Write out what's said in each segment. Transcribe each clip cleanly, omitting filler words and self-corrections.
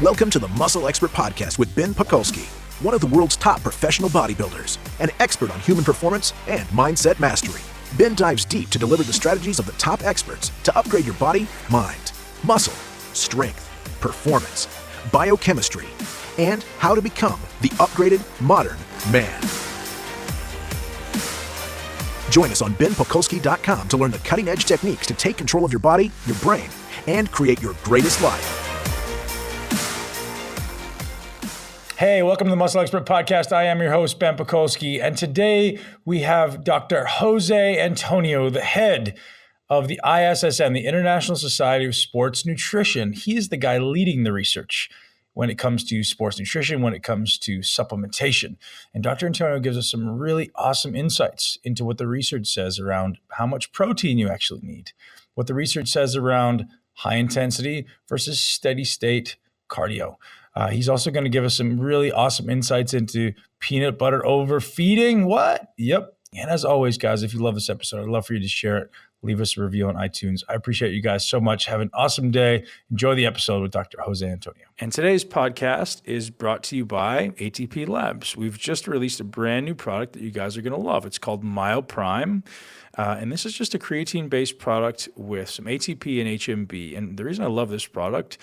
Welcome to the Muscle Expert Podcast with Ben Pakulski, one of the world's top professional bodybuilders, an expert on human performance and mindset mastery. Ben dives deep to deliver the strategies of the top experts to upgrade your body, mind, muscle, strength, performance, biochemistry, and how to become the upgraded modern man. Join us on benpakulski.com to learn the cutting-edge techniques to take control of your body, your brain, and create your greatest life. Hey, welcome to the Muscle Expert Podcast. I am your host, Ben Pakulski, and today we have Dr. Jose Antonio, the head of the ISSN, the International Society of Sports Nutrition. He is the guy leading the research when it comes to sports nutrition, when it comes to supplementation. And Dr. Antonio gives us some really awesome insights into what the research says around how much protein you actually need, what the research says around high intensity versus steady state cardio. He's also going to give us some really awesome insights into peanut butter overfeeding. What? Yep. And as always, guys, if you love this episode, I'd love for you to share it. Leave us a review on iTunes. I appreciate you guys so much. Have an awesome day. Enjoy the episode with Dr. Jose Antonio. And today's podcast is brought to you by ATP Labs. We've just released a brand new product that you guys are going to love. It's called MyoPrime. And this is just a creatine-based product with some ATP and HMB. And the reason I love this product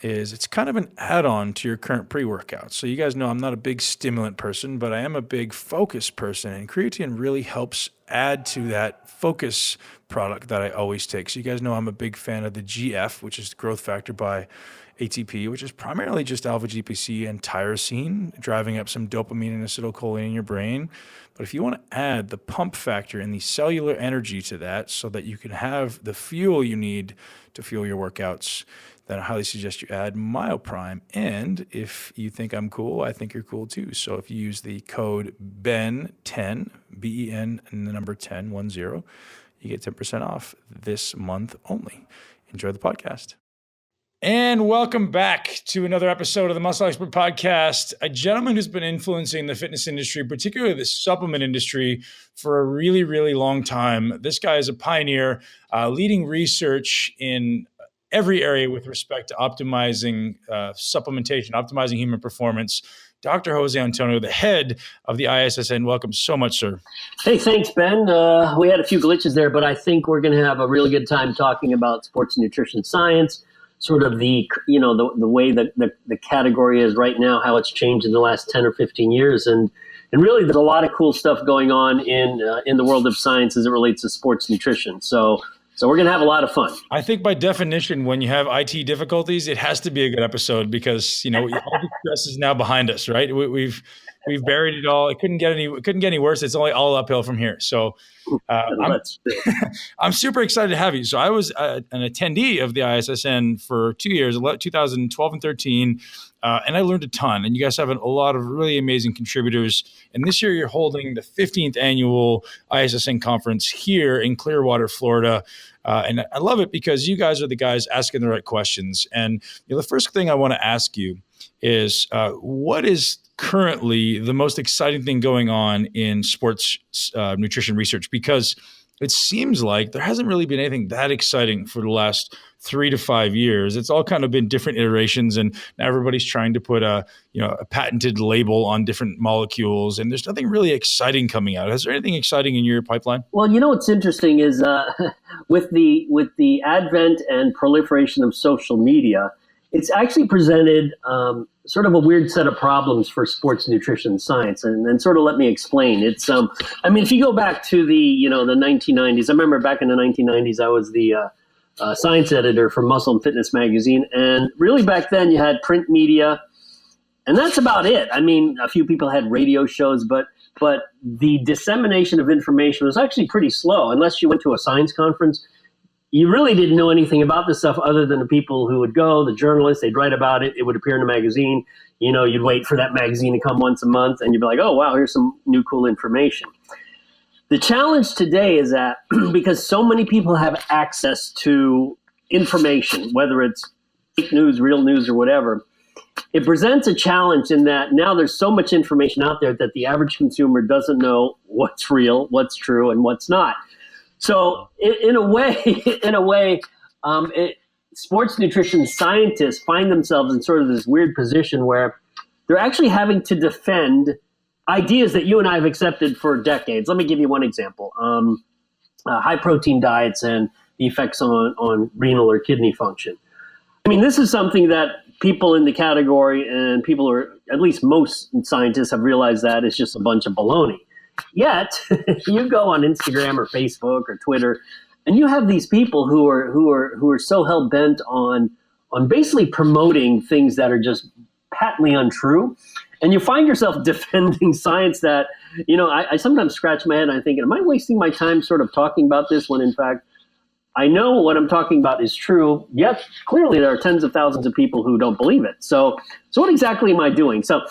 is it's kind of an add-on to your current pre-workout. So you guys know I'm not a big stimulant person, but I am a big focus person. And creatine really helps add to that focus product that I always take. So you guys know I'm a big fan of the GF, which is the growth factor by ATP, which is primarily just alpha-GPC and tyrosine, driving up some dopamine and acetylcholine in your brain. But if you want to add the pump factor and the cellular energy to that so that you can have the fuel you need to fuel your workouts, then I highly suggest you add MyoPrime. And if you think I'm cool, I think you're cool too. So if you use the code BEN10, B-E-N, and the number 10, 10, you get 10% off this month only. Enjoy the podcast. And welcome back to another episode of the Muscle Expert Podcast. A gentleman who's been influencing the fitness industry, particularly the supplement industry, for a really, really long time. This guy is a pioneer, leading research in every area with respect to optimizing supplementation, optimizing human performance. Dr. Jose Antonio, the head of the ISSN. Welcome so much, sir. Hey, thanks, Ben. We had a few glitches there, but I think we're going to have a really good time talking about sports nutrition science, sort of the way that the category is right now, how it's changed in the last 10 or 15 years. And really, there's a lot of cool stuff going on in the world of science as it relates to sports nutrition. So we're going to have a lot of fun. I think by definition, when you have IT difficulties, it has to be a good episode because, all the stress is now behind us, right? We've buried it all. It couldn't get any worse. It's only all uphill from here. So I'm super excited to have you. So I was an attendee of the ISSN for 2 years, 2012 and 13. And I learned a ton. And you guys have a lot of really amazing contributors. And this year you're holding the 15th annual ISSN conference here in Clearwater, Florida. And I love it because you guys are the guys asking the right questions. And the first thing I want to ask you is what is currently the most exciting thing going on in sports nutrition research? Because it seems like there hasn't really been anything that exciting for the last 3 to 5 years. It's all kind of been different iterations, and now everybody's trying to put a patented label on different molecules, and there's nothing really exciting coming out. Is there anything exciting in your pipeline? Well, what's interesting is with the advent and proliferation of social media, it's actually presented sort of a weird set of problems for sports nutrition science, and sort of let me explain. It's if you go back to the 1990s, I remember back in the 1990s, I was the science editor for Muscle and Fitness magazine, and really back then you had print media, and that's about it. I mean, a few people had radio shows, but the dissemination of information was actually pretty slow. Unless you went to a science conference, you really didn't know anything about this stuff other than the people who would go, the journalists, they'd write about it. It would appear in a magazine. You'd wait for that magazine to come once a month and you'd be like, oh, wow, here's some new cool information. The challenge today is that because so many people have access to information, whether it's fake news, real news, or whatever, it presents a challenge in that now there's so much information out there that the average consumer doesn't know what's real, what's true, and what's not. So in a way, sports nutrition scientists find themselves in sort of this weird position where they're actually having to defend ideas that you and I have accepted for decades. Let me give you one example. High protein diets and the effects on renal or kidney function. I mean, this is something that people in the category and people, or at least most scientists, have realized that it's just a bunch of baloney. Yet, you go on Instagram or Facebook or Twitter, and you have these people who are so hell bent on basically promoting things that are just patently untrue, and you find yourself defending science that, I sometimes scratch my head and I think, am I wasting my time sort of talking about this when in fact I know what I'm talking about is true, yet clearly there are tens of thousands of people who don't believe it. So what exactly am I doing? So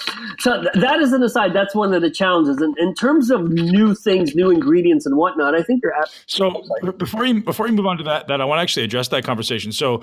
that is an aside. That's one of the challenges. And in terms of new things, new ingredients and whatnot, I think you're So before you move on to that, I want to actually address that conversation. So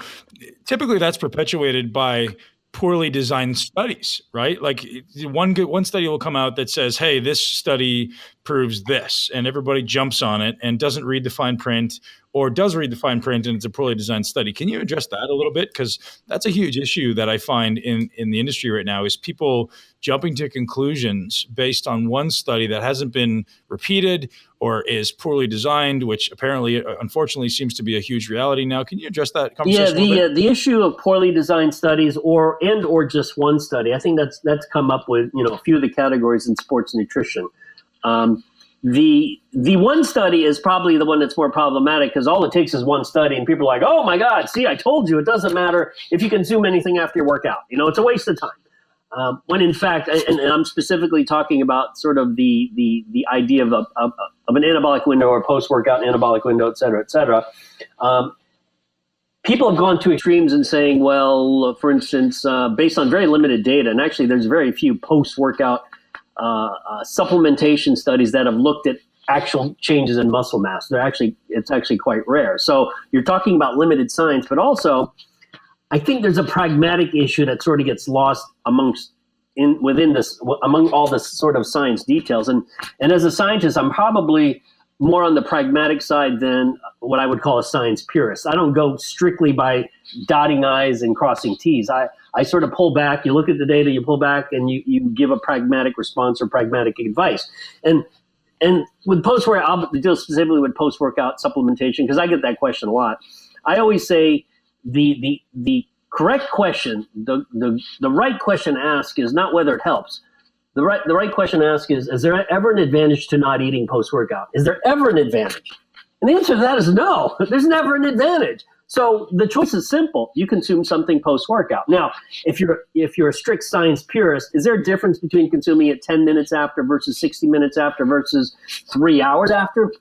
typically that's perpetuated by poorly designed studies, right? Like one study will come out that says, hey, this study proves this, and everybody jumps on it and doesn't read the fine print, or does read the fine print and it's a poorly designed study. Can you address that a little bit? Because that's a huge issue that I find in the industry right now, is people jumping to conclusions based on one study that hasn't been repeated or is poorly designed, which apparently, unfortunately, seems to be a huge reality now. Can you address that conversation? Yeah, the issue of poorly designed studies or just one study, I think that's come up with a few of the categories in sports nutrition. The one study is probably the one that's more problematic, because all it takes is one study and people are like, oh my God, see, I told you, it doesn't matter if you consume anything after your workout. It's a waste of time. When in fact, and I'm specifically talking about sort of the idea of an anabolic window or post-workout anabolic window, et cetera, et cetera. People have gone to extremes in saying, well, for instance, based on very limited data, and actually there's very few post-workout supplementation studies that have looked at actual changes in muscle mass. It's actually quite rare. So you're talking about limited science, but also I think there's a pragmatic issue that sort of gets lost among all this sort of science details. And as a scientist, I'm probably more on the pragmatic side than what I would call a science purist. I don't go strictly by dotting I's and crossing T's. I sort of pull back, you look at the data, you pull back, and you give a pragmatic response or pragmatic advice. And with post-workout, I'll deal specifically with post-workout supplementation, because I get that question a lot. I always say the correct question, the right question to ask is not whether it helps. The right question to ask is there ever an advantage to not eating post-workout? Is there ever an advantage? And the answer to that is no. There's never an advantage. So the choice is simple. You consume something post-workout. Now, if you're a strict science purist, is there a difference between consuming it 10 minutes after versus 60 minutes after versus 3 hours after?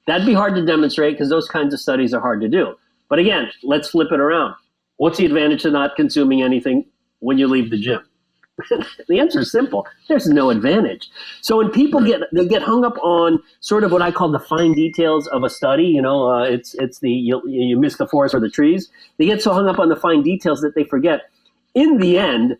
That'd be hard to demonstrate, because those kinds of studies are hard to do. But again, let's flip it around. What's the advantage to not consuming anything when you leave the gym? The answer is simple. There's no advantage. So when people get hung up on sort of what I call the fine details of a study, it's the you miss the forest for the trees. They get so hung up on the fine details that they forget. In the end,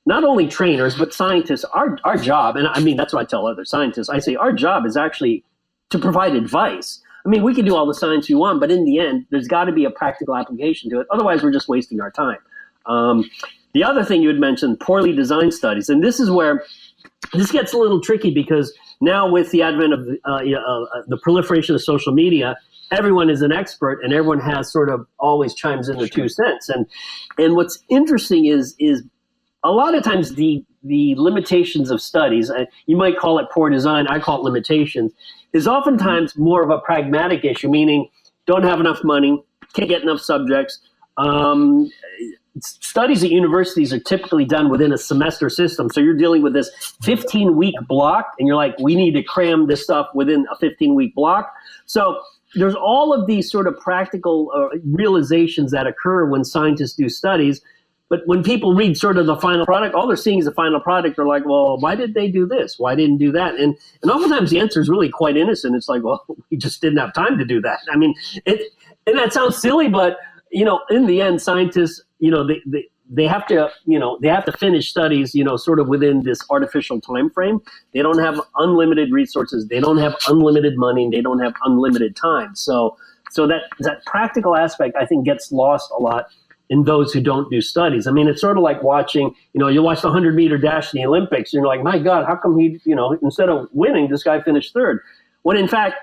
not only trainers but scientists, our job, and I mean that's what I tell other scientists. I say our job is actually to provide advice. I mean, we can do all the science you want, but in the end, there's got to be a practical application to it. Otherwise, we're just wasting our time. The other thing you had mentioned, poorly designed studies. And this is where this gets a little tricky, because now with the advent of the proliferation of social media, everyone is an expert and everyone has sort of always chimes in their 2 cents. And what's interesting is a lot of times the limitations of studies, you might call it poor design, I call it limitations, is oftentimes more of a pragmatic issue, meaning don't have enough money, can't get enough subjects. Studies at universities are typically done within a semester system. So you're dealing with this 15-week block, and you're like, we need to cram this stuff within a 15-week block. So there's all of these sort of practical realizations that occur when scientists do studies. But when people read sort of the final product, all they're seeing is the final product. They're like, well, why did they do this? Why didn't do that? And oftentimes the answer is really quite innocent. It's like, well, we just didn't have time to do that. I mean, and that sounds silly, but in the end, scientists, they have to finish studies, sort of within this artificial time frame. They don't have unlimited resources. They don't have unlimited money. And they don't have unlimited time. So So that practical aspect, I think, gets lost a lot in those who don't do studies. I mean, it's sort of like watching, you watch the 100-meter dash in the Olympics, and you're like, my God, how come he, instead of winning, this guy finished third? When in fact,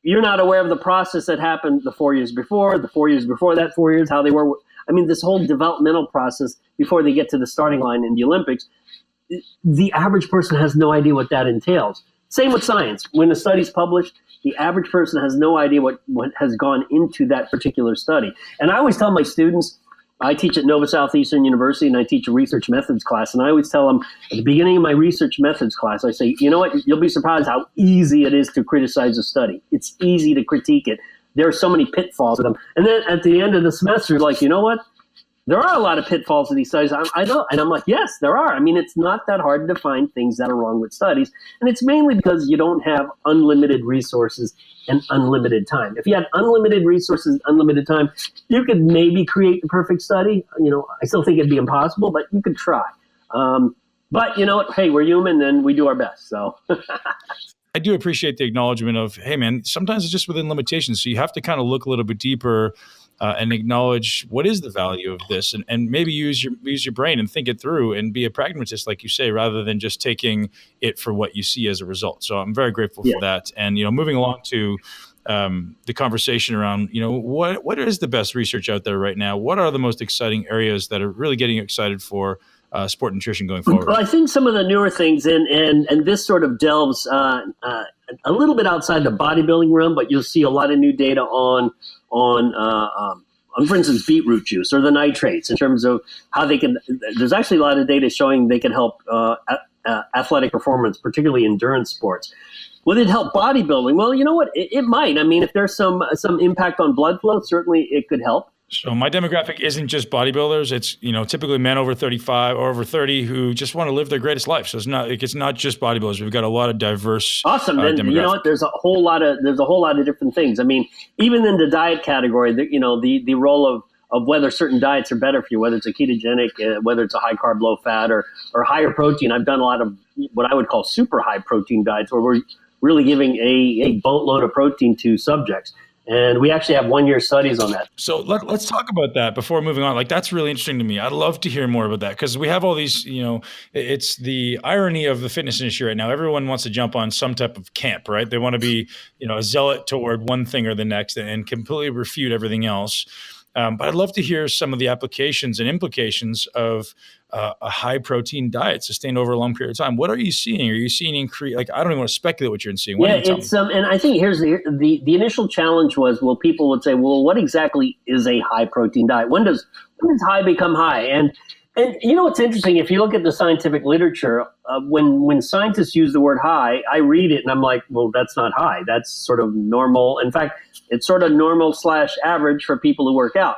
you're not aware of the process that happened the 4 years before, the 4 years before that 4 years, how they were. I mean, this whole developmental process before they get to the starting line in the Olympics, the average person has no idea what that entails. Same with science. When a study's published, the average person has no idea what has gone into that particular study. And I always tell my students, I teach at Nova Southeastern University, and I teach a research methods class. And I always tell them at the beginning of my research methods class, I say, you know what? You'll be surprised how easy it is to criticize a study. It's easy to critique it. There are so many pitfalls with them. And then at the end of the semester, like, you know what? There are a lot of pitfalls in these studies. I know. And I'm like, yes, there are. I mean, it's not that hard to find things that are wrong with studies. And it's mainly because you don't have unlimited resources and unlimited time. If you had unlimited resources and unlimited time, you could maybe create the perfect study. I still think it'd be impossible, but you could try. But you know what? Hey, we're human and we do our best. So I do appreciate the acknowledgement of, hey, man, sometimes it's just within limitations. So you have to kind of look a little bit deeper and acknowledge what is the value of this, and maybe use your brain and think it through and be a pragmatist, like you say, rather than just taking it for what you see as a result. So I'm very grateful for that. And, moving along to the conversation around, what is the best research out there right now? What are the most exciting areas that are really getting you excited for sport nutrition going forward? Well, I think some of the newer things, and this sort of delves a little bit outside the bodybuilding realm, but you'll see a lot of new data on for instance, beetroot juice or the nitrates in terms of how they can. There's actually a lot of data showing they can help athletic performance, particularly endurance sports. Will it help bodybuilding? Well, you know what? It might. I mean, if there's some impact on blood flow, certainly it could help. So my demographic isn't just bodybuilders. It's, typically men over 35 or over 30 who just want to live their greatest life. So it's not just bodybuilders. We've got a lot of diverse. Awesome. Then you know what? There's a whole lot of different things. I mean, even in the diet category, the role of whether certain diets are better for you, whether it's a ketogenic, whether it's a high carb, low fat, or higher protein. I've done a lot of what I would call super high protein diets, where we're really giving a boatload of protein to subjects. And we actually have 1-year studies on that. So let's talk about that before moving on. Like, that's really interesting to me. I'd love to hear more about that, because we have all these, it's the irony of the fitness industry right now. Everyone wants to jump on some type of camp, right? They want to be, a zealot toward one thing or the next and completely refute everything else. But I'd love to hear some of the applications and implications of a high protein diet sustained over a long period of time. What are you seeing? Are you seeing increase? Like, I don't even want to speculate what you're seeing. It's and I think here's the initial challenge was, people would say, well, what exactly is a high protein diet? When does high become high? And what's interesting, if you look at the scientific literature, when scientists use the word high, I read it and I'm like, well, that's not high. That's sort of normal. In fact, it's sort of normal/average for people who work out.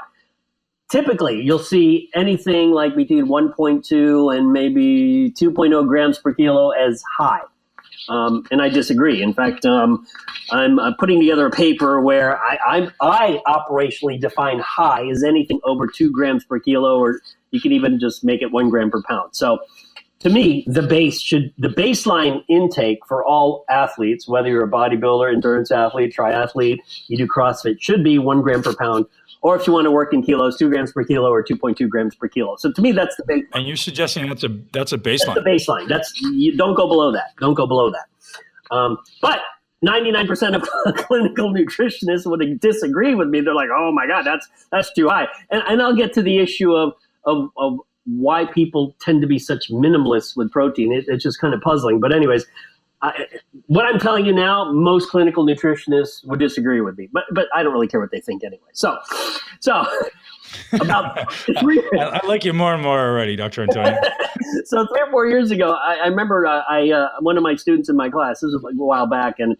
Typically, you'll see anything like between 1.2 and maybe 2.0 grams per kilo as high. And I disagree. In fact, I'm putting together a paper where I operationally define high as anything over 2 grams per kilo, or you can even just make it 1 gram per pound. So to me, the baseline intake for all athletes, whether you're a bodybuilder, endurance athlete, triathlete, you do CrossFit, should be 1 gram per pound. Or if you want to work in kilos, 2 grams per kilo or 2.2 grams per kilo. So to me, that's the baseline. And you're suggesting that's a baseline. That's the baseline. You don't go below that. Don't go below that. But 99% of clinical nutritionists would disagree with me. They're like, "Oh my God, that's too high." And I'll get to the issue of why people tend to be such minimalists with protein. It's just kind of puzzling. But anyways, what I'm telling you now, most clinical nutritionists would disagree with me, but I don't really care what they think anyway. So about 3 I like you more and more already, Dr. Antonio. So 3 or 4 years ago, I remember one of my students in my class, this was like a while back, and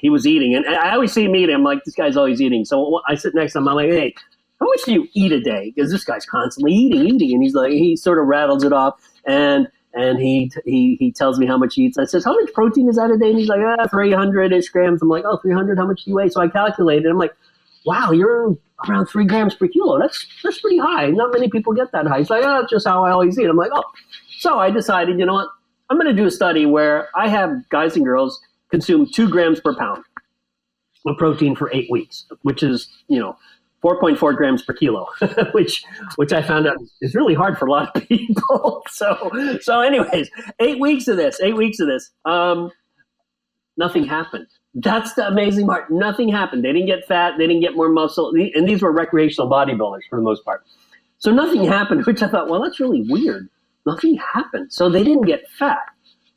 he was eating, and I always see him eating. I'm like, this guy's always eating. So I sit next to him. I'm like, hey, how much do you eat a day? Because this guy's constantly eating, and he's like, he sort of rattles it off, and he tells me how much he eats. I says, how much protein is that a day? And he's like, 300-ish grams. I'm like, 300, how much do you weigh? So I calculated. I'm like, wow, you're around 3 grams per kilo. That's pretty high. Not many people get that high. He's like, that's just how I always eat. I'm like, oh. So I decided, you know what? I'm going to do a study where I have guys and girls consume 2 grams per pound. of protein for 8 weeks, which is, 4.4 grams per kilo, which I found out is really hard for a lot of people. So anyways, 8 weeks of this, nothing happened. That's the amazing part. Nothing happened. They didn't get fat. They didn't get more muscle. And these were recreational bodybuilders for the most part. So nothing happened, which I thought, well, that's really weird. Nothing happened. So they didn't get fat,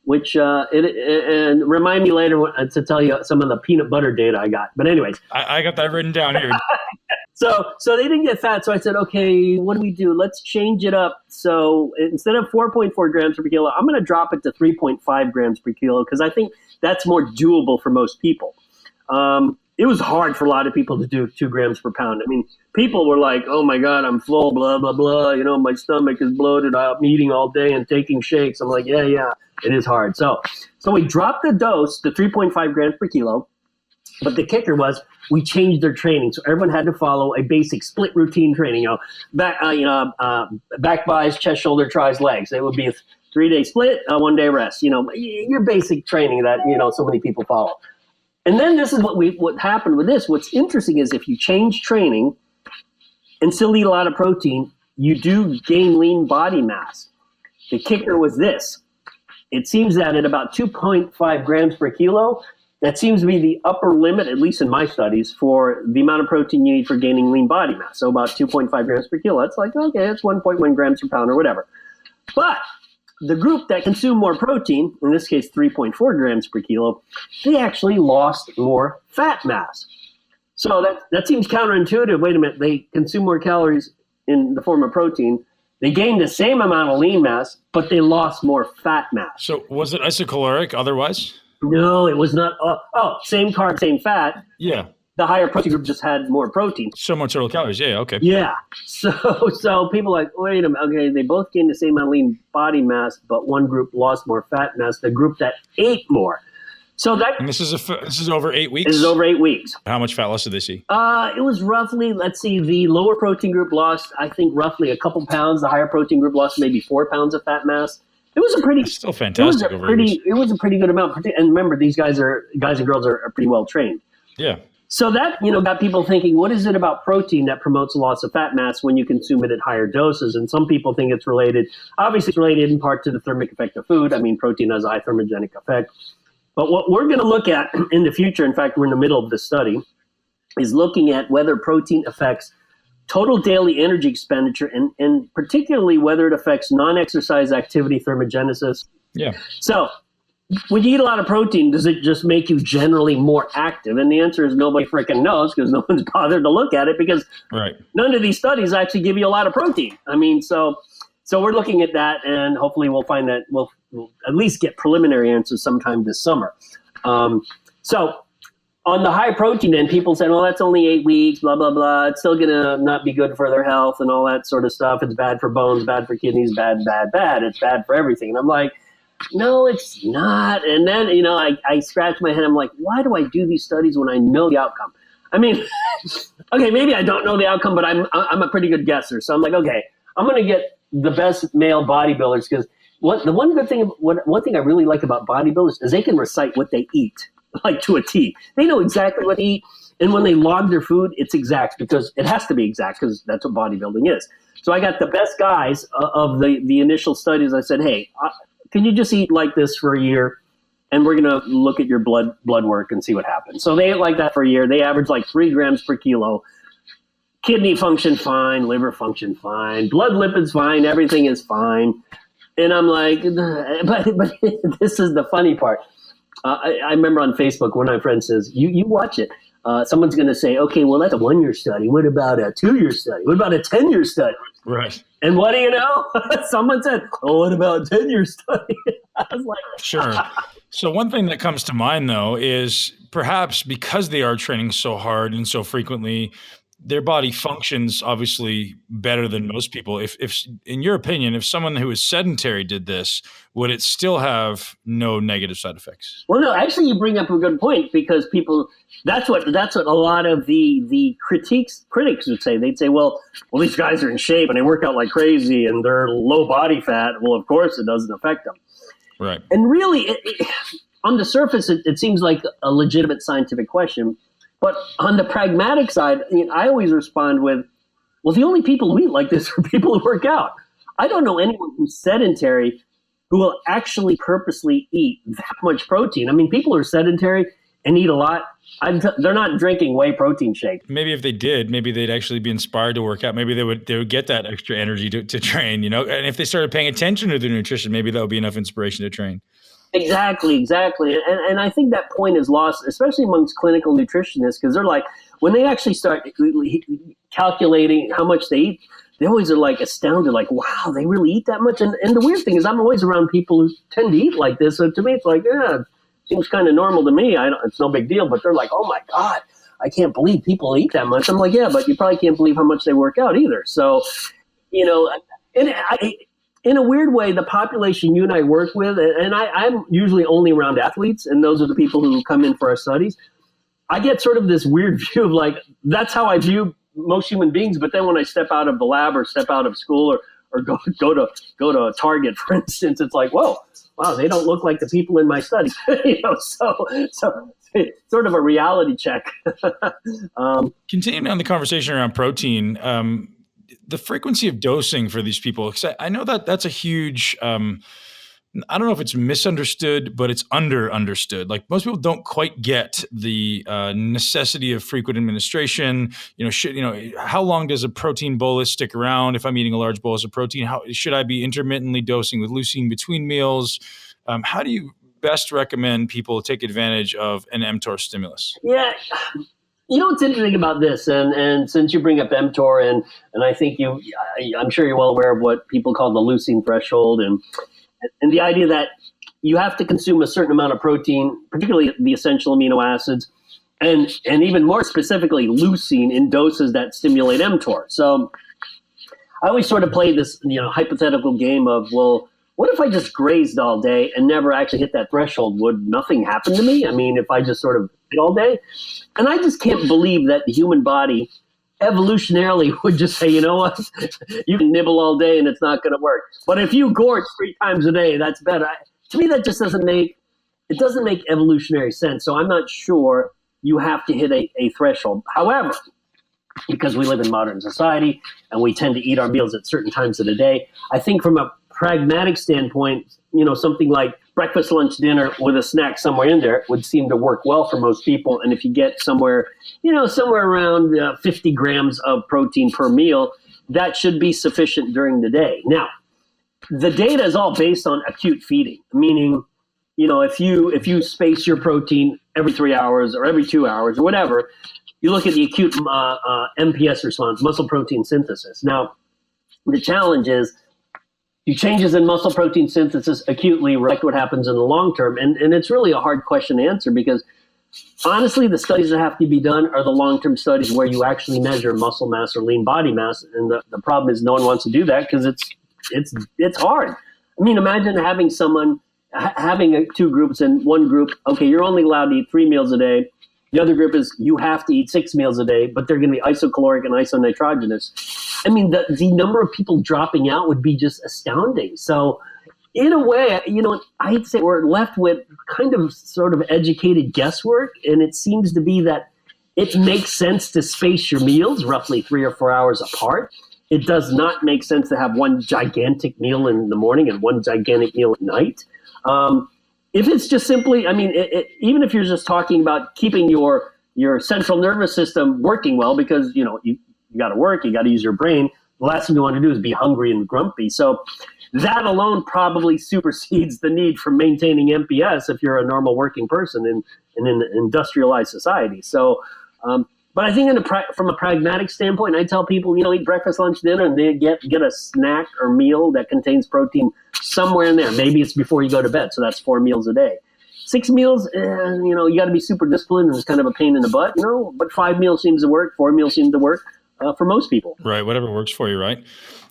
which and remind me later to tell you some of the peanut butter data I got. But anyways. I got that written down here. So they didn't get fat. So I said, okay, what do we do? Let's change it up. So instead of 4.4 grams per kilo, I'm going to drop it to 3.5 grams per kilo because I think that's more doable for most people. It was hard for a lot of people to do 2 grams per pound. I mean, people were like, oh my God, I'm full, blah, blah, blah. My stomach is bloated. I'm eating all day and taking shakes. I'm like, yeah, it is hard. So we dropped the dose to 3.5 grams per kilo. But the kicker was we changed their training. So everyone had to follow a basic split routine training, back buys, chest, shoulder, tries, legs. It would be a 3-day split, 1 day rest, your basic training that, so many people follow. And then this is what happened with this. What's interesting is if you change training and still eat a lot of protein, you do gain lean body mass. The kicker was this. It seems that at about 2.5 grams per kilo, that seems to be the upper limit, at least in my studies, for the amount of protein you need for gaining lean body mass. So about 2.5 grams per kilo. That's like, okay, it's 1.1 grams per pound or whatever. But the group that consumed more protein, in this case 3.4 grams per kilo, they actually lost more fat mass. So that seems counterintuitive. Wait a minute, they consume more calories in the form of protein. They gained the same amount of lean mass, but they lost more fat mass. So was it isocaloric otherwise? No, it was not. Same carb, same fat. Yeah. The higher protein group just had more protein. So much total calories. Yeah. Okay. Yeah. So people are like, wait a minute. Okay, they both gained the same amount of lean body mass, but one group lost more fat mass. The group that ate more. So that. And this is over 8 weeks. This is over 8 weeks. How much fat loss did they see? It was roughly. Let's see. The lower protein group lost, I think, roughly a couple pounds. The higher protein group lost maybe 4 pounds of fat mass. It was still fantastic. It was a pretty good amount. And remember, these guys and girls are pretty well trained. Yeah. So that, got people thinking, what is it about protein that promotes loss of fat mass when you consume it at higher doses? And some people think it's related. Obviously, it's related in part to the thermic effect of food. I mean, protein has a high thermogenic effect. But what we're going to look at in the future, in fact, we're in the middle of this study, is looking at whether protein affects total daily energy expenditure, and particularly whether it affects non-exercise activity thermogenesis. Yeah. So when you eat a lot of protein, does it just make you generally more active? And the answer is nobody freaking knows because no one's bothered to look at it because none of these studies actually give you a lot of protein. I mean, so we're looking at that, and hopefully we'll find that we'll at least get preliminary answers sometime this summer. So on the high protein end, people said, well, that's only 8 weeks, blah, blah, blah. It's still going to not be good for their health and all that sort of stuff. It's bad for bones, bad for kidneys, bad. It's bad for everything. And I'm like, no, it's not. And then, I scratch my head. I'm like, why do I do these studies when I know the outcome? I mean, okay, maybe I don't know the outcome, but I'm a pretty good guesser. So I'm like, okay, I'm going to get the best male bodybuilders because one thing I really like about bodybuilders is they can recite what they eat. Like to a T. They know exactly what to eat. And when they log their food, it's exact because it has to be exact because that's what bodybuilding is. So I got the best guys of the initial studies. I said, hey, can you just eat like this for a year? And we're going to look at your blood work and see what happens. So they ate like that for a year. They averaged like 3 grams per kilo. Kidney function fine, liver function fine, blood lipids fine, everything is fine. And I'm like, but this is the funny part. I remember on Facebook, one of my friends says, you watch it. Someone's going to say, okay, well, that's a 1-year study. What about a 2-year study? What about a 10-year study? Right. And what do you know? Someone said, oh, what about a 10-year study? I was like, sure. So one thing that comes to mind, though, is perhaps because they are training so hard and so frequently, their body functions obviously better than most people. If in your opinion, if someone who is sedentary did this, would it still have no negative side effects? Well, no, actually you bring up a good point because people, that's what a lot of the critics would say. They'd say, well, these guys are in shape and they work out like crazy and they're low body fat. Well, of course it doesn't affect them. Right. And really on the surface, it seems like a legitimate scientific question. But on the pragmatic side, I always respond with, well, the only people who eat like this are people who work out. I don't know anyone who's sedentary who will actually purposely eat that much protein. I mean, people who are sedentary and eat a lot, they're not drinking whey protein shake. Maybe if they did, maybe they'd actually be inspired to work out. Maybe they would get that extra energy to train, And if they started paying attention to their nutrition, maybe that would be enough inspiration to train. Exactly. And I think that point is lost, especially amongst clinical nutritionists, because they're like, when they actually start calculating how much they eat, they always are like astounded, like, wow, they really eat that much? And the weird thing is I'm always around people who tend to eat like this. So to me, it's like, yeah, it seems kind of normal to me. It's no big deal. But they're like, oh, my God, I can't believe people eat that much. I'm like, yeah, but you probably can't believe how much they work out either. So, in a weird way, the population you and I work with, and I'm usually only around athletes, and those are the people who come in for our studies. I get sort of this weird view of like, that's how I view most human beings. But then when I step out of the lab or step out of school or go to Target, for instance, it's like, whoa, wow, they don't look like the people in my study. So it's sort of a reality check. Continuing on the conversation around protein, the frequency of dosing for these people, because I know that's a huge, I don't know if it's misunderstood, but it's understood. Like most people don't quite get the necessity of frequent administration. How long does a protein bolus stick around? If I'm eating a large bolus of protein, how should I be intermittently dosing with leucine between meals? How do you best recommend people take advantage of an mTOR stimulus? Yeah. What's interesting about this, and since you bring up mTOR, and I think I'm sure you're well aware of what people call the leucine threshold, and the idea that you have to consume a certain amount of protein, particularly the essential amino acids, and even more specifically leucine in doses that stimulate mTOR. So I always sort of play this hypothetical game of, well, what if I just grazed all day and never actually hit that threshold? Would nothing happen to me? I mean, if I just sort of ate all day? And I just can't believe that the human body evolutionarily would just say, you know what, you can nibble all day and it's not going to work. But if you gorge 3 times a day, that's better. To me, that just doesn't make evolutionary sense. So I'm not sure you have to hit a threshold. However, because we live in modern society and we tend to eat our meals at certain times of the day, I think from a pragmatic standpoint, something like breakfast, lunch, dinner with a snack somewhere in there would seem to work well for most people. And if you get somewhere around 50 grams of protein per meal, that should be sufficient during the day. Now, the data is all based on acute feeding, meaning, if you space your protein every 3 hours or every 2 hours or whatever, you look at the acute MPS response, muscle protein synthesis. Now, the challenge is, changes in muscle protein synthesis acutely reflect what happens in the long term. And it's really a hard question to answer because honestly, the studies that have to be done are the long-term studies where you actually measure muscle mass or lean body mass. And the problem is no one wants to do that because it's hard. I mean, imagine having having 2 groups, and one group, okay, you're only allowed to eat 3 meals a day. The other group is you have to eat 6 meals a day, but they're going to be isocaloric and isonitrogenous. I mean, the number of people dropping out would be just astounding. So in a way, I hate to say we're left with kind of sort of educated guesswork. And it seems to be that it makes sense to space your meals roughly 3 or 4 hours apart. It does not make sense to have one gigantic meal in the morning and one gigantic meal at night. If it's just simply, even if you're just talking about keeping your central nervous system working well, because, you got to work, you got to use your brain. The last thing you want to do is be hungry and grumpy. So that alone probably supersedes the need for maintaining MPS if you're a normal working person in an industrialized society. So, but I think from a pragmatic standpoint, I tell people, eat breakfast, lunch, dinner, and then get a snack or meal that contains protein somewhere in there. Maybe it's before you go to bed, so that's 4 meals a day. 6 meals, you got to be super disciplined, and it's kind of a pain in the butt, but 5 meals seems to work, 4 meals seem to work for most people. Right, whatever works for you, right?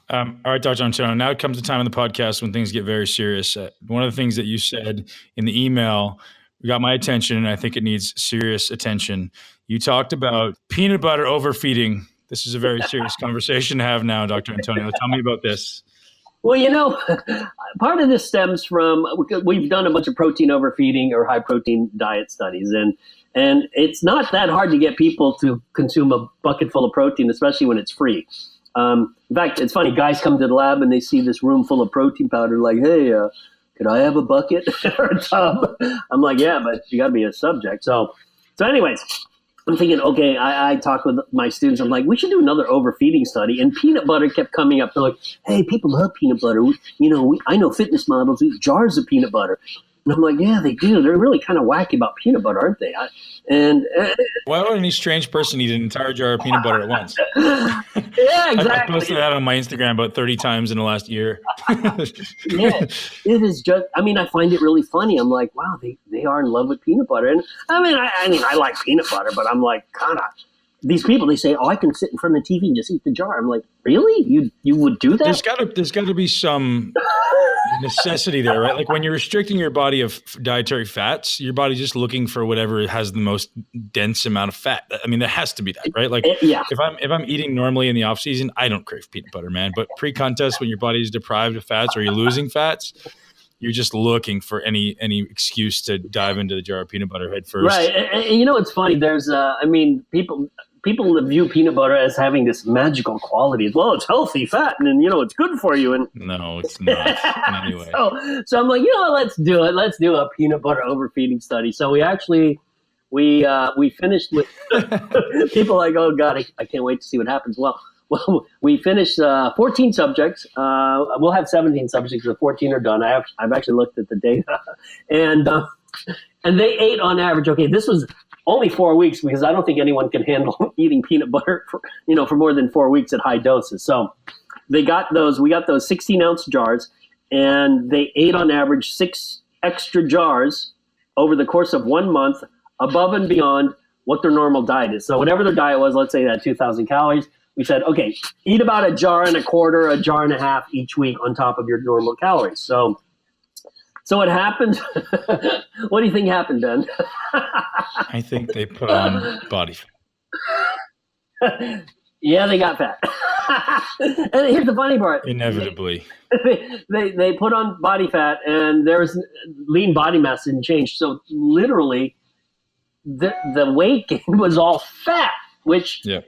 All right, Dr. Antonio, now it comes the time in the podcast when things get very serious. One of the things that you said in the email got my attention, and I think it needs serious attention. You talked about peanut butter overfeeding. This is a very serious conversation to have now, Dr. Antonio. Tell me about this. Well, part of this stems from we've done a bunch of protein overfeeding or high protein diet studies, and it's not that hard to get people to consume a bucket full of protein, especially when it's free. In fact, it's funny. Guys come to the lab and they see this room full of protein powder, like, "Hey, could I have a bucket or a tub?" I'm like, "Yeah, but you got to be a subject." So, anyways. I'm thinking, okay, I talked with my students. I'm like, we should do another overfeeding study. And peanut butter kept coming up. They're like, hey, people love peanut butter. I know fitness models eat jars of peanut butter. And I'm like, yeah, they do. They're really kind of wacky about peanut butter, aren't they? Why would any strange person eat an entire jar of peanut butter at once? Yeah, exactly. I posted that on my Instagram about 30 times in the last year. Yeah, it is just, I find it really funny. I'm like, wow, they are in love with peanut butter. And I like peanut butter, but I'm like, kind of, these people, they say, oh, I can sit in front of the TV and just eat the jar. I'm like, really? You would do that? There's got to be some necessity there, right? Like when you're restricting your body of dietary fats, your body's just looking for whatever has the most dense amount of fat. There has to be that, right? Like if I'm eating normally in the off season, I don't crave peanut butter, man. But pre-contest, when your body is deprived of fats or you're losing fats, you're just looking for any excuse to dive into the jar of peanut butter head first. Right. And it's funny. There's, people view peanut butter as having this magical quality. Well, it's healthy fat and it's good for you. And no, it's not in any way. So I'm like, let's do it. Let's do a peanut butter overfeeding study. So we actually, we finished with people like, oh God, I can't wait to see what happens. Well, we finished 14 subjects. We'll have 17 subjects. The 14 are done. I've actually looked at the data, and they ate on average. Okay, this was only 4 weeks because I don't think anyone can handle eating peanut butter for more than 4 weeks at high doses. So we got those 16-ounce jars, and they ate on average 6 extra jars over the course of 1 month, above and beyond what their normal diet is. So whatever their diet was, let's say that 2,000 calories. We said, okay, eat about a jar and a quarter, a jar and a half each week on top of your normal calories. So what happened? What do you think happened, Ben? I think they put on body fat. Yeah, they got fat. And here's the funny part. Inevitably. They put on body fat, and there was lean body mass didn't change. So literally, the weight gain was all fat, which... Yeah.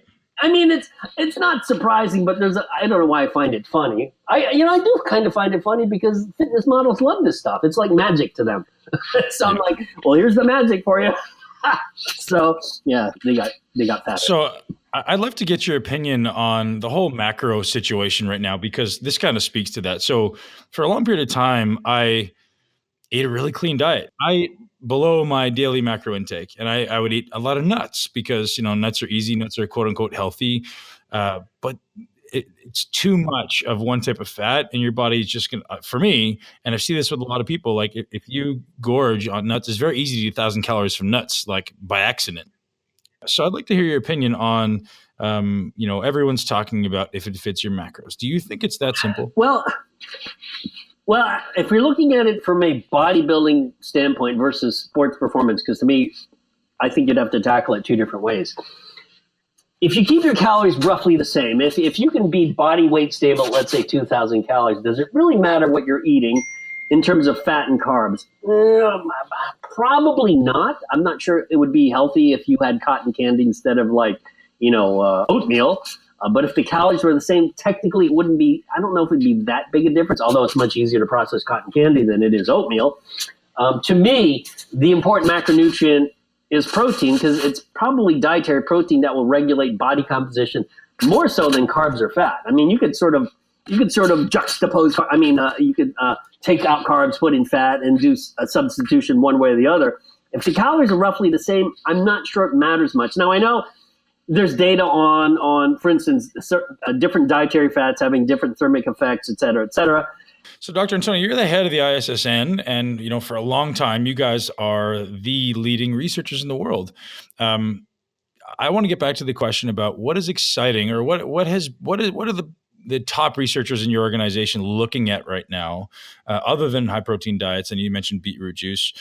It's not surprising, but I don't know why I find it funny. I do kind of find it funny because fitness models love this stuff. It's like magic to them. So I'm like, well, here's the magic for you. So yeah, they got fat. So I'd love to get your opinion on the whole macro situation right now, because this kind of speaks to that. So for a long period of time, I ate a really clean diet. I below my daily macro intake. And I would eat a lot of nuts because, nuts are easy. Nuts are quote unquote healthy. But it's too much of one type of fat, and your body is just going to, for me, and I see this with a lot of people, like if you gorge on nuts, it's very easy to eat 1,000 calories from nuts, like by accident. So I'd like to hear your opinion on, everyone's talking about if it fits your macros. Do you think it's that simple? Well, if you're looking at it from a bodybuilding standpoint versus sports performance, because to me, I think you'd have to tackle it two different ways. If you keep your calories roughly the same, if you can be body weight stable, let's say 2,000 calories, does it really matter what you're eating in terms of fat and carbs? Probably not. I'm not sure it would be healthy if you had cotton candy instead of oatmeal. But if the calories were the same, technically it wouldn't be, I don't know if it'd be that big a difference, although it's much easier to process cotton candy than it is oatmeal. To me, the important macronutrient is protein, because it's probably dietary protein that will regulate body composition more so than carbs or fat. You could sort of juxtapose, you could take out carbs, put in fat, and do a substitution one way or the other. If the calories are roughly the same, I'm not sure it matters much. Now, I know there's data on, for instance, different dietary fats having different thermic effects, et cetera, et cetera. So, Dr. Antonio, you're the head of the ISSN, and for a long time, you guys are the leading researchers in the world. I want to get back to the question about what is exciting, or what are the top researchers in your organization looking at right now, other than high protein diets, and you mentioned beetroot juice,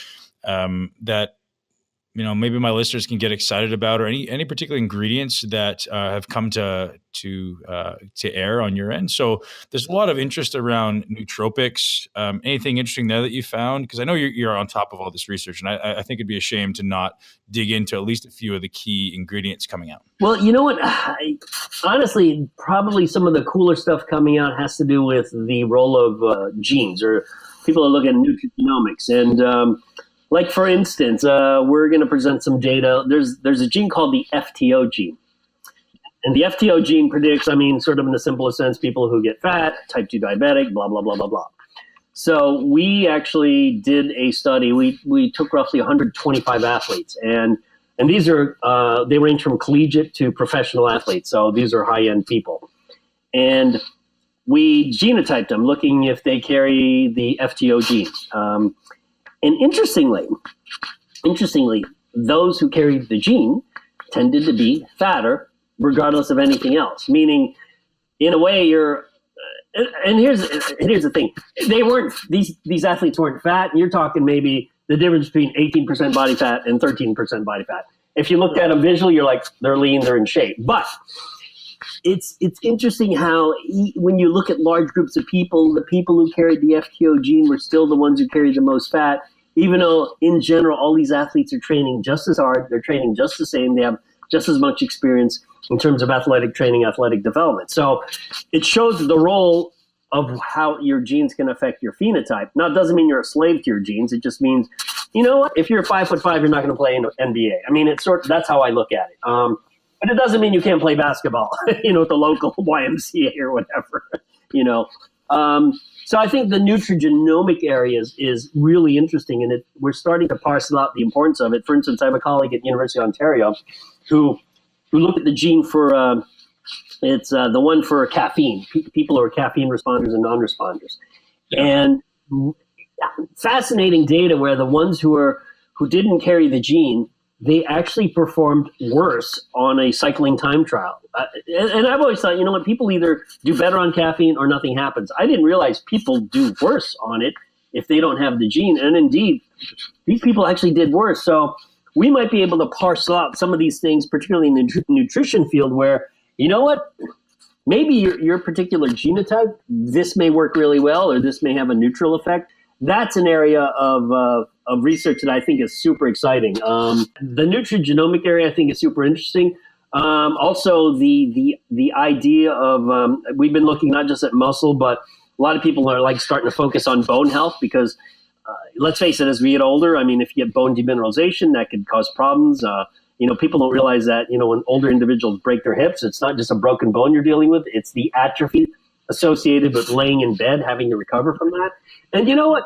that maybe my listeners can get excited about, or any particular ingredients that have come to air on your end? So there's a lot of interest around nootropics. Anything interesting there that you found? Because I know you're on top of all this research, and I think it'd be a shame to not dig into at least a few of the key ingredients coming out. Well, you know what? Honestly, probably some of the cooler stuff coming out has to do with the role of genes, or people are looking at nutrigenomics. And like, for instance, we're going to present some data. There's a gene called the FTO gene. And the FTO gene predicts, sort of in the simplest sense, people who get fat, type 2 diabetic, blah, blah, blah, blah, blah. So we actually did a study. We took roughly 125 athletes. And these are, they range from collegiate to professional athletes. So these are high-end people. And we genotyped them, looking if they carry the FTO gene. And interestingly, those who carried the gene tended to be fatter, regardless of anything else. Meaning, in a way, and here's the thing: these athletes weren't fat. You're talking maybe the difference between 18% body fat and 13% body fat. If you looked at them visually, you're like, they're lean, they're in shape. But it's interesting how when you look at large groups of people, the people who carried the FTO gene were still the ones who carried the most fat. Even though, in general, all these athletes are training just as hard, they're training just the same, they have just as much experience in terms of athletic training, athletic development. So it shows the role of how your genes can affect your phenotype. Now, it doesn't mean you're a slave to your genes. It just means, if you're 5'5", you're not going to play in the NBA. That's how I look at it. But it doesn't mean you can't play basketball, at the local YMCA or whatever, So I think the nutrigenomic area is really interesting, and we're starting to parcel out the importance of it. For instance, I have a colleague at the University of Ontario who looked at the gene for it's the one for caffeine, people who are caffeine responders and non-responders, and fascinating data where the ones who didn't carry the gene, they actually performed worse on a cycling time trial. And I've always thought, people either do better on caffeine or nothing happens. I didn't realize people do worse on it if they don't have the gene. And indeed, these people actually did worse. So we might be able to parcel out some of these things, particularly in the nutrition field, where, maybe your particular genotype, this may work really well, or this may have a neutral effect. That's an area of research that I think is super exciting. The nutrigenomic area I think is super interesting. Also, the idea of we've been looking not just at muscle, but a lot of people are starting to focus on bone health because let's face it, as we get older, if you get bone demineralization, that could cause problems. People don't realize that when older individuals break their hips, it's not just a broken bone you're dealing with; it's the atrophy associated with laying in bed, having to recover from that. And you know what?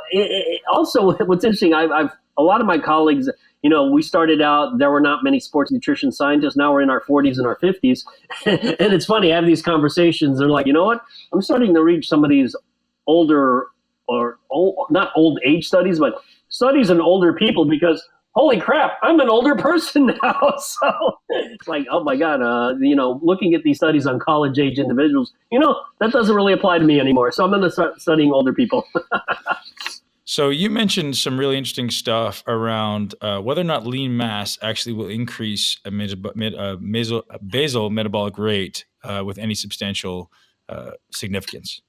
Also, what's interesting, I've a lot of my colleagues, we started out, there were not many sports nutrition scientists. Now we're in our 40s and our 50s. And it's funny, I have these conversations. They're like, you know what? I'm starting to read some of these older not old age studies, but studies in older people because holy crap, I'm an older person now. So it's like, oh my God, looking at these studies on college age individuals, that doesn't really apply to me anymore. So I'm going to start studying older people. So you mentioned some really interesting stuff around whether or not lean mass actually will increase a basal metabolic rate with any substantial significance.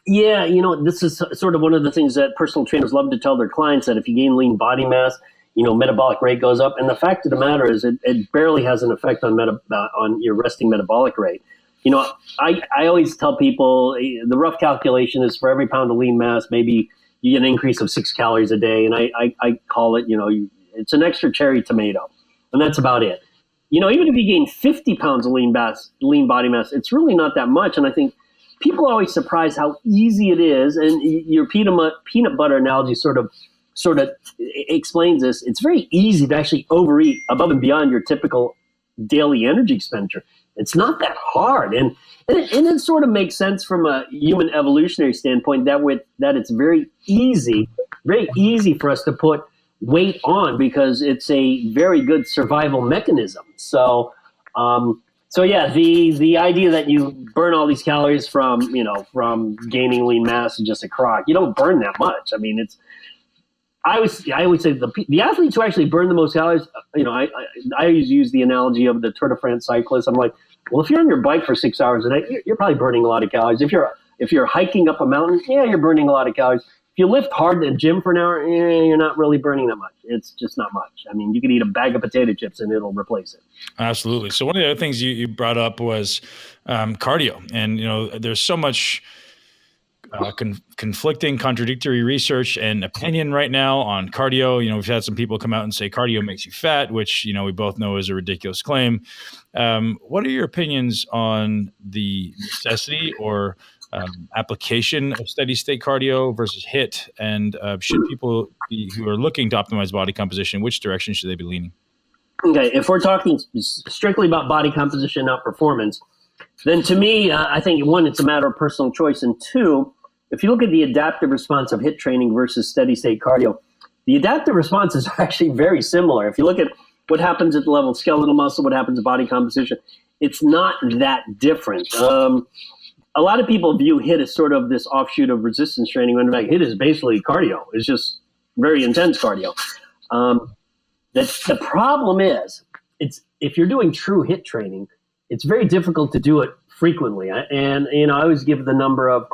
Yeah, this is sort of one of the things that personal trainers love to tell their clients, that if you gain lean body mass, metabolic rate goes up. And the fact of the matter is it barely has an effect on your resting metabolic rate. I always tell people the rough calculation is for every pound of lean mass, maybe you get an increase of 6 calories a day. And I call it, it's an extra cherry tomato. And that's about it. Even if you gain 50 pounds of lean body mass, it's really not that much. And I think people are always surprised how easy it is. And your peanut butter analogy sort of explains this. It's very easy to actually overeat above and beyond your typical daily energy expenditure. It's not that hard. And it sort of makes sense from a human evolutionary standpoint that it's very easy for us to put weight on because it's a very good survival mechanism. So yeah, the idea that you burn all these calories from gaining lean mass is just a crock. You don't burn that much. I always say the athletes who actually burn the most calories, I always use the analogy of the Tour de France cyclist. I'm like, well, if you're on your bike for 6 hours a day, you're probably burning a lot of calories. If you're hiking up a mountain, yeah, you're burning a lot of calories. If you lift hard in the gym for an hour, you're not really burning that much. It's just not much. I mean, you could eat a bag of potato chips and it'll replace it. Absolutely. So one of the other things you brought up was cardio, and there's so much conflicting, contradictory research and opinion right now on cardio. We've had some people come out and say cardio makes you fat, which we both know is a ridiculous claim. What are your opinions on the necessity or application of steady state cardio versus HIIT, and should people who are looking to optimize body composition, which direction should they be leaning? Okay, if we're talking strictly about body composition, not performance, then to me, I think, one, it's a matter of personal choice, and two, if you look at the adaptive response of HIIT training versus steady state cardio, the adaptive responses are actually very similar. If you look at what happens at the level of skeletal muscle, what happens to body composition, it's not that different. A lot of people view HIIT as sort of this offshoot of resistance training, when in fact HIIT is basically cardio. It's just very intense cardio. The problem is, if you're doing true HIIT training, it's very difficult to do it frequently. And I always give the number of,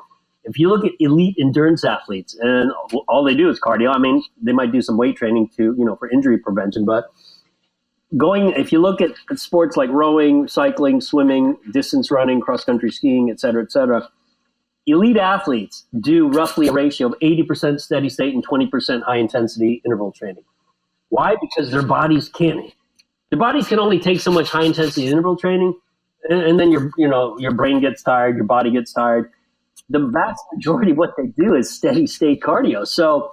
if you look at elite endurance athletes and all they do is cardio, I mean, they might do some weight training for injury prevention, but if you look at sports like rowing, cycling, swimming, distance running, cross-country skiing, et cetera, elite athletes do roughly a ratio of 80% steady state and 20% high-intensity interval training. Why? Because their bodies can only take so much high-intensity interval training, and then your brain gets tired, your body gets tired. The vast majority of what they do is steady state cardio. So,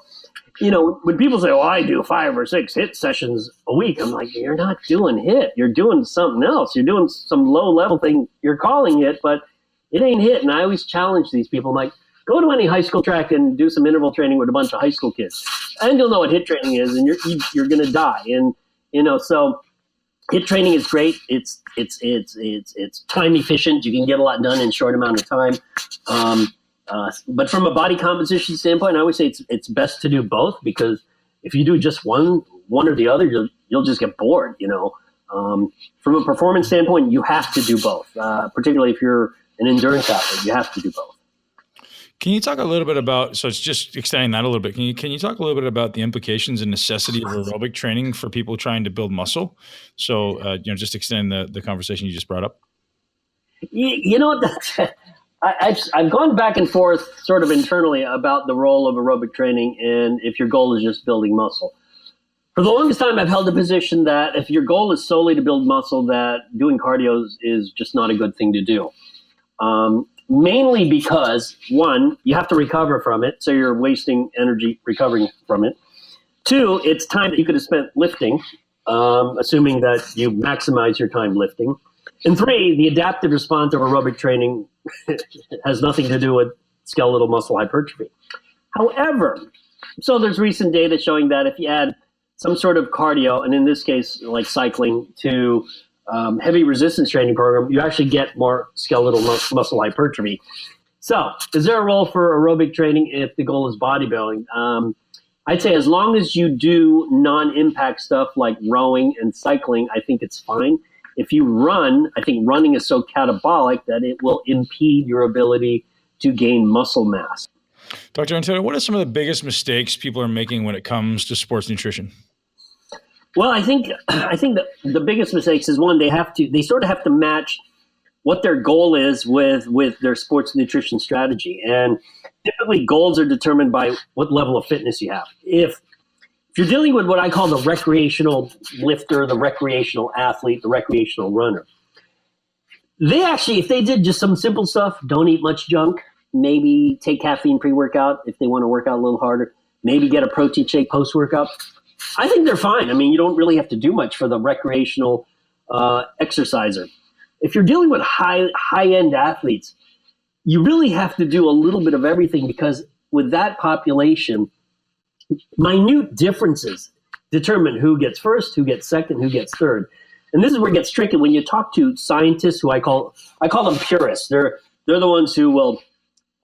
when people say, I do 5 or 6 HIIT sessions a week, I'm like, you're not doing HIIT. You're doing something else. You're doing some low-level thing. You're calling HIIT, but it ain't HIIT. And I always challenge these people. I'm like, go to any high school track and do some interval training with a bunch of high school kids, and you'll know what HIIT training is, and you're going to die. And so HIIT training is great. It's time efficient. You can get a lot done in a short amount of time. But from a body composition standpoint, I always say it's best to do both, because if you do just one or the other, you'll just get bored. From a performance standpoint, you have to do both. Particularly if you're an endurance athlete, you have to do both. Can you talk a little bit about, so it's just extending that a little bit, can you talk a little bit about the implications and necessity of aerobic training for people trying to build muscle? So, just extending the conversation you just brought up. I've gone back and forth sort of internally about the role of aerobic training and if your goal is just building muscle. For the longest time, I've held the position that if your goal is solely to build muscle, that doing cardio is just not a good thing to do. Mainly because, one, you have to recover from it, so you're wasting energy recovering from it. Two, it's time that you could have spent lifting, assuming that you maximize your time lifting. And three, the adaptive response of aerobic training has nothing to do with skeletal muscle hypertrophy. However, so there's recent data showing that if you add some sort of cardio, and in this case, like cycling, to heavy resistance training program, you actually get more skeletal muscle hypertrophy. So is there a role for aerobic training if the goal is bodybuilding? I'd say as long as you do non-impact stuff like rowing and cycling, I think it's fine. If you run, I think running is so catabolic that it will impede your ability to gain muscle mass. Dr. Untitled, what are some of the biggest mistakes people are making when it comes to sports nutrition? Well, I think that the biggest mistakes is, one, they sort of have to match what their goal is with their sports nutrition strategy. And typically goals are determined by what level of fitness you have. If you're dealing with what I call the recreational lifter, the recreational athlete, the recreational runner, they actually, if they did just some simple stuff, don't eat much junk, maybe take caffeine pre-workout if they want to work out a little harder, maybe get a protein shake post-workout, I think they're fine. I mean, you don't really have to do much for the recreational exerciser. If you're dealing with high-end athletes, you really have to do a little bit of everything, because with that population, minute differences determine who gets first, who gets second, who gets third. And this is where it gets tricky when you talk to scientists who I call them purists. They're the ones who will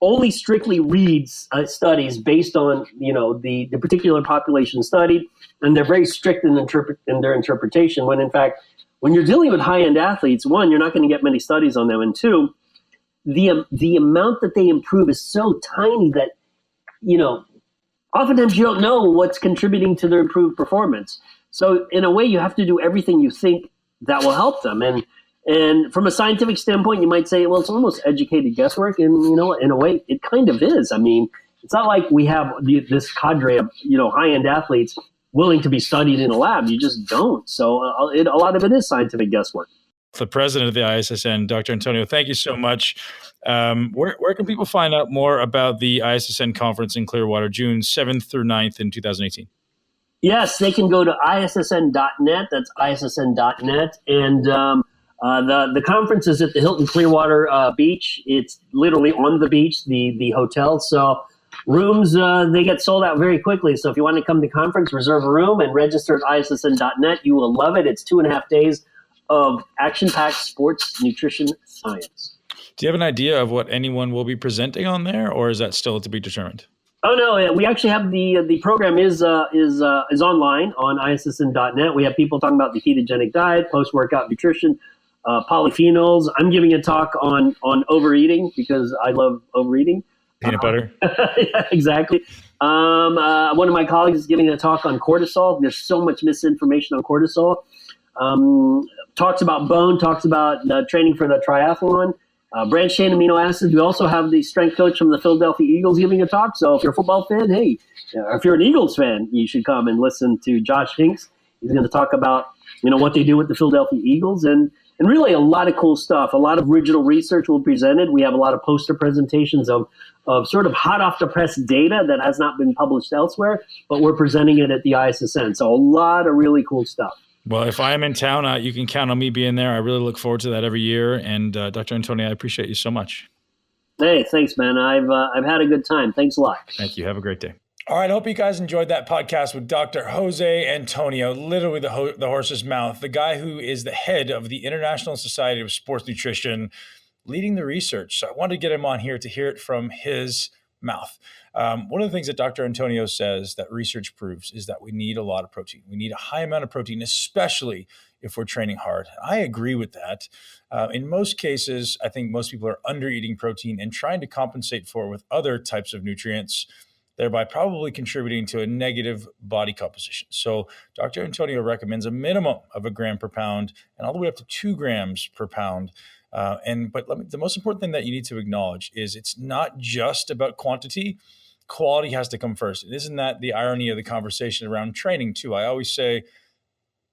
only strictly reads studies based on the particular population studied, and they're very strict in their interpretation. When in fact, when you're dealing with high-end athletes, one, you're not going to get many studies on them, and two, the amount that they improve is so tiny that oftentimes you don't know what's contributing to their improved performance. So in a way, you have to do everything you think that will help them. And from a scientific standpoint, you might say, well, it's almost educated guesswork. And, in a way, it kind of is. I mean, it's not like we have this cadre of, high-end athletes willing to be studied in a lab. You just don't. So a lot of it is scientific guesswork. The president of the ISSN, Dr. Antonio, thank you so much. Where can people find out more about the ISSN conference in Clearwater, June 7th through 9th in 2018? Yes, they can go to ISSN.net. That's ISSN.net. And the conference is at the Hilton Clearwater Beach. It's literally on the beach, the hotel. So rooms, they get sold out very quickly. So if you want to come to conference, reserve a room and register at ISSN.net. You will love it. It's 2.5 days of action-packed sports nutrition science. Do you have an idea of what anyone will be presenting on there, or is that still to be determined? Oh no, we actually have the program is online on ISSN.net. We have people talking about the ketogenic diet, post-workout nutrition, polyphenols. I'm giving a talk on overeating because I love overeating. Peanut butter. Yeah, exactly. One of my colleagues is giving a talk on cortisol. There's so much misinformation on cortisol. Talks about bone, talks about training for the triathlon, branched chain amino acids. We also have the strength coach from the Philadelphia Eagles giving a talk. So if you're a football fan, hey, if you're an Eagles fan, you should come and listen to Josh Hinks. He's going to talk about what they do with the Philadelphia Eagles and really a lot of cool stuff. A lot of original research will be presented. We have a lot of poster presentations of sort of hot off the press data that has not been published elsewhere, but we're presenting it at the ISSN. So a lot of really cool stuff. Well, if I am in town, you can count on me being there. I really look forward to that every year. And Dr. Antonio, I appreciate you so much. Hey, thanks, man. I've had a good time. Thanks a lot. Thank you. Have a great day. All right. I hope you guys enjoyed that podcast with Dr. Jose Antonio, literally the horse's mouth, the guy who is the head of the International Society of Sports Nutrition, leading the research. So I wanted to get him on here to hear it from his mouth. One of the things that Dr. Antonio says that research proves is that we need a lot of protein. We need a high amount of protein, especially if we're training hard. I agree with that. In most cases, I think most people are under eating protein and trying to compensate for it with other types of nutrients, thereby probably contributing to a negative body composition. So Dr. Antonio recommends a minimum of 1 gram per pound and all the way up to 2 grams per pound. The most important thing that you need to acknowledge is it's not just about quantity. Quality has to come first. And isn't that the irony of the conversation around training too? I always say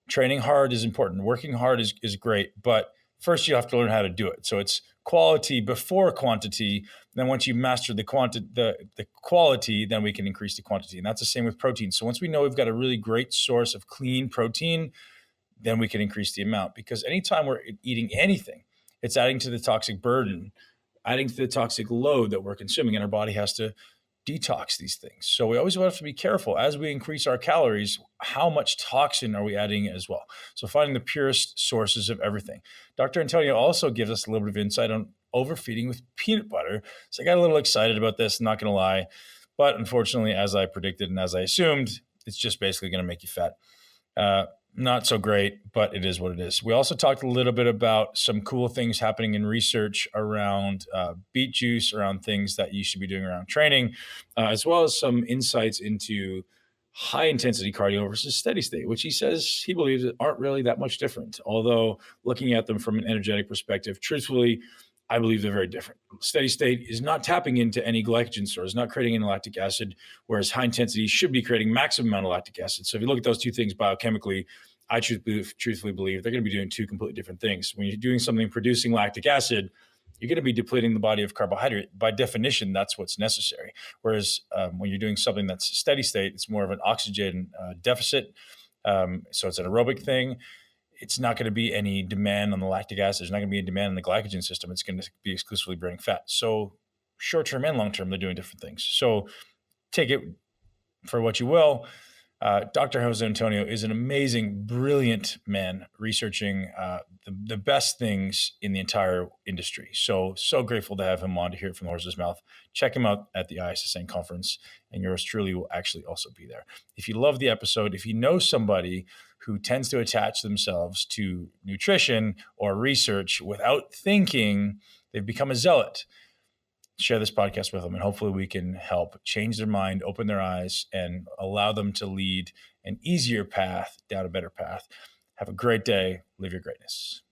training hard is important. Working hard is great, but first you have to learn how to do it. So it's quality before quantity. Then once you master the quality, then we can increase the quantity. And that's the same with protein. So once we know we've got a really great source of clean protein, then we can increase the amount, because anytime we're eating anything, it's adding to the toxic burden, adding to the toxic load that we're consuming, and our body has to detox these things. So we always have to be careful as we increase our calories, how much toxin are we adding as well? So finding the purest sources of everything. Dr. Antonio also gives us a little bit of insight on overfeeding with peanut butter. So I got a little excited about this, not going to lie. But unfortunately, as I predicted and as I assumed, it's just basically going to make you fat. Not so great, but it is what it is. We also talked a little bit about some cool things happening in research around beet juice, around things that you should be doing around training, as well as some insights into high intensity cardio versus steady state, which he says he believes aren't really that much different. Although looking at them from an energetic perspective, truthfully, I believe they're very different. Steady state is not tapping into any glycogen stores, not creating any lactic acid, whereas high intensity should be creating maximum amount of lactic acid. So if you look at those two things biochemically, I truthfully believe they're going to be doing two completely different things. When you're doing something producing lactic acid, you're going to be depleting the body of carbohydrate. By definition, that's what's necessary. Whereas when you're doing something that's steady state, it's more of an oxygen deficit. So it's an aerobic thing. It's not going to be any demand on the lactic acid. There's not going to be a demand on the glycogen system. It's going to be exclusively burning fat. So short-term and long-term, they're doing different things. So take it for what you will. Dr. Jose Antonio is an amazing, brilliant man researching the best things in the entire industry. So grateful to have him on to hear it from the horse's mouth. Check him out at the ISSN conference, and yours truly will actually also be there. If you love the episode, if you know somebody who tends to attach themselves to nutrition or research without thinking, they've become a zealot. Share this podcast with them, and hopefully we can help change their mind, open their eyes, and allow them to lead an easier path down a better path. Have a great day. Live your greatness.